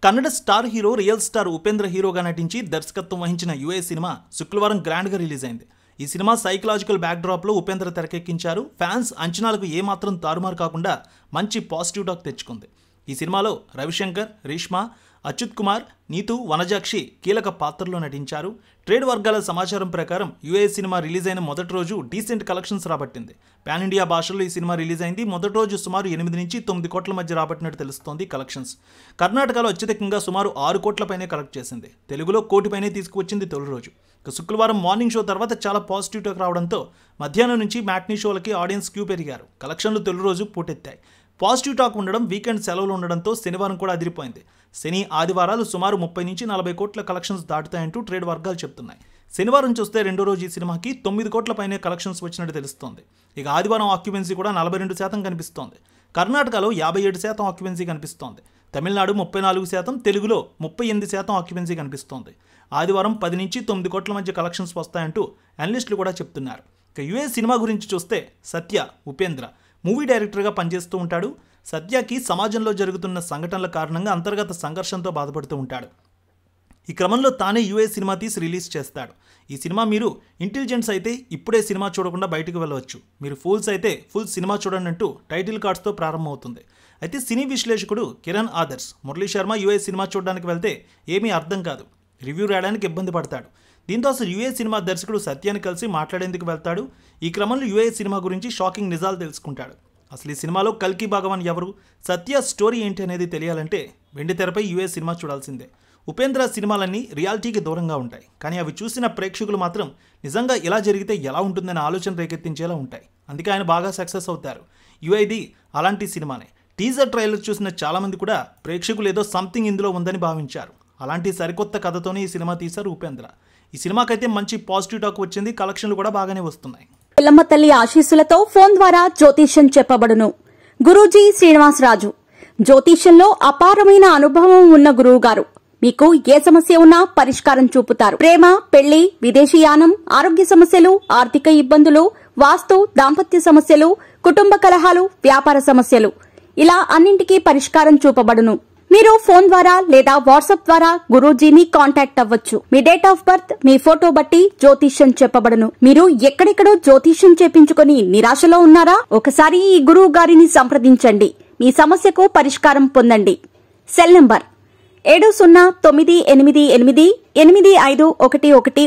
Kannada star hero real star Upendra హీరోగా నటించి దర్శకత్వం వహించిన యుఏ సినిమా శుక్రవారం గ్రాండ్గా రిలీజ్ అయింది. ఈ సినిమా సైకలాజికల్ బ్యాక్డ్రాప్లో ఉపేంద్ర తెరకెక్కించారు. ఫ్యాన్స్ అంచనాలకు ఏమాత్రం తారుమారు కాకుండా మంచి పాజిటివ్ టాక్ తెచ్చుకుంది. ఈ సినిమాలో రవిశంకర్, రేష్మా, అచ్యుత్ కుమార్, నీతు, వనజాక్షి కీలక పాత్రలో నటించారు. ట్రేడ్ వర్గాల సమాచారం ప్రకారం యుఏ సినిమా రిలీజ్ అయిన మొదటి రోజు డీసెంట్ కలెక్షన్స్ రాబట్టింది. పాన్ ఇండియా భాషల్లో ఈ సినిమా రిలీజ్ అయింది. మొదటి రోజు సుమారు 8 నుంచి 9 కోట్ల మధ్య రాబట్టినట్టు తెలుస్తోంది కలెక్షన్స్. కర్ణాటకలో అత్యధికంగా సుమారు 6 కోట్ల పైనే కలెక్ట్ చేసింది. తెలుగులో 1 కోటి పైనే తీసుకువచ్చింది తొలి రోజు. శుక్రవారం మార్నింగ్ షో తర్వాత చాలా పాజిటివ్ టాక్ రావడంతో మధ్యాహ్నం నుంచి మ్యాట్నీ షోలకి ఆడియన్స్ క్యూ పెరిగారు. కలెక్షన్లు తొలి రోజు పోటెత్తాయి. పాజిటివ్ టాక్ ఉండడం, వీకెండ్ సెలవులు ఉండడంతో శనివారం కూడా అదిరిపోయింది. శని, ఆదివారాలు సుమారు 30 నుంచి 40 కోట్ల కలెక్షన్స్ దాటుతాయంటూ ట్రేడ్ వర్గాలు చెప్తున్నాయి. శనివారం చూస్తే రెండో రోజు ఈ సినిమాకి 9 కోట్ల పైనే కలెక్షన్స్ వచ్చినట్టు తెలుస్తోంది. ఇక ఆదివారం ఆక్యుపెన్సీ కూడా 42% కనిపిస్తోంది. కర్ణాటకలో 57% ఆక్యుపెన్సీ కనిపిస్తోంది. తమిళనాడు 34%, తెలుగులో 38% ఆక్యుపెన్సీ కనిపిస్తోంది. ఆదివారం 10 నుంచి 9 కోట్ల మధ్య కలెక్షన్స్ వస్తాయంటూ అనలిస్టులు కూడా చెప్తున్నారు. ఇక యుఏ సినిమా గురించి చూస్తే సత్య ఉపేంద్ర మూవీ డైరెక్టర్గా పనిచేస్తూ ఉంటాడు. సత్యకి సమాజంలో జరుగుతున్న సంఘటనల కారణంగా అంతర్గత సంఘర్షంతో బాధపడుతూ ఉంటాడు. ఈ క్రమంలో తానే యుఏ సినిమా తీసి రిలీజ్ చేస్తాడు. ఈ సినిమా మీరు ఇంటెలిజెంట్స్ అయితే ఇప్పుడే సినిమా చూడకుండా బయటకు వెళ్ళవచ్చు, మీరు ఫూల్స్ అయితే ఫుల్ సినిమా చూడండి అంటూ టైటిల్ కార్డ్స్తో ప్రారంభమవుతుంది. అయితే సినీ విశ్లేషకుడు కిరణ్ ఆదర్శ్, మురళీ శర్మ యుఏ సినిమా చూడడానికి వెళ్తే ఏమీ అర్థం కాదు, రివ్యూ రాయడానికి ఇబ్బంది పడతాడు. దీంతో అసలు యుఏ సినిమా దర్శకుడు సత్యాన్ని కలిసి మాట్లాడేందుకు వెళ్తాడు. ఈ క్రమంలో యుఏ సినిమా గురించి షాకింగ్ నిజాలు తెలుసుకుంటాడు. అసలు ఈ సినిమాలో కల్కి భగవాన్ ఎవరు, సత్య స్టోరీ ఏంటి అనేది తెలియాలంటే వెండితెరపై యుఏ సినిమా చూడాల్సిందే. ఉపేంద్ర సినిమాలన్నీ రియాలిటీకి దూరంగా ఉంటాయి, కానీ అవి చూసిన ప్రేక్షకులు మాత్రం నిజంగా ఇలా జరిగితే ఎలా ఉంటుందనే ఆలోచన రేకెత్తించేలా ఉంటాయి. అందుకే ఆయన బాగా సక్సెస్ అవుతారు. యుఐది అలాంటి సినిమానే. టీజర్ ట్రైలర్ చూసిన చాలామంది కూడా ప్రేక్షకులు ఏదో సంథింగ్ ఇందులో ఉందని భావించారు. అలాంటి సరికొత్త కథతోనే ఈ సినిమా తీశారు ఉపేంద్ర. ఈ సినిమాకైతే మంచి పాజిటివ్ టాక్ వచ్చింది. కలెక్షన్లు కూడా బాగానే వస్తున్నాయి. పిల్లమ్మ తల్లి ఆశీస్సులతో ఫోన్ ద్వారా జ్యోతిష్యం చెప్పబడును. గురూజీ శ్రీనివాసరాజు జ్యోతిష్యంలో అపారమైన అనుభవం ఉన్న గురువు గారు మీకు ఏ సమస్య ఉన్నా పరిష్కారం చూపుతారు. ప్రేమ, పెళ్లి, విదేశీయానం, ఆరోగ్య సమస్యలు, ఆర్థిక ఇబ్బందులు, వాస్తు, దాంపత్య సమస్యలు, కుటుంబ కలహాలు, వ్యాపార సమస్యలు ఇలా అన్నింటికీ పరిష్కారం చూపబడును. మీరు ఫోన్ ద్వారా లేదా వాట్సాప్ ద్వారా గురూజీని కాంటాక్ట్ అవ్వచ్చు. మీ డేట్ ఆఫ్ బర్త్, మీ ఫోటో బట్టి జ్యోతిష్యం చెప్పబడును. మీరు ఎక్కడెక్కడో జ్యోతిష్యం చేపించుకొని నిరాశలో ఉన్నారా? ఒకసారి ఈ గురువు గారిని సంప్రదించండి. మీ సమస్యకు పరిష్కారం పొందండి. Cell number 7098888511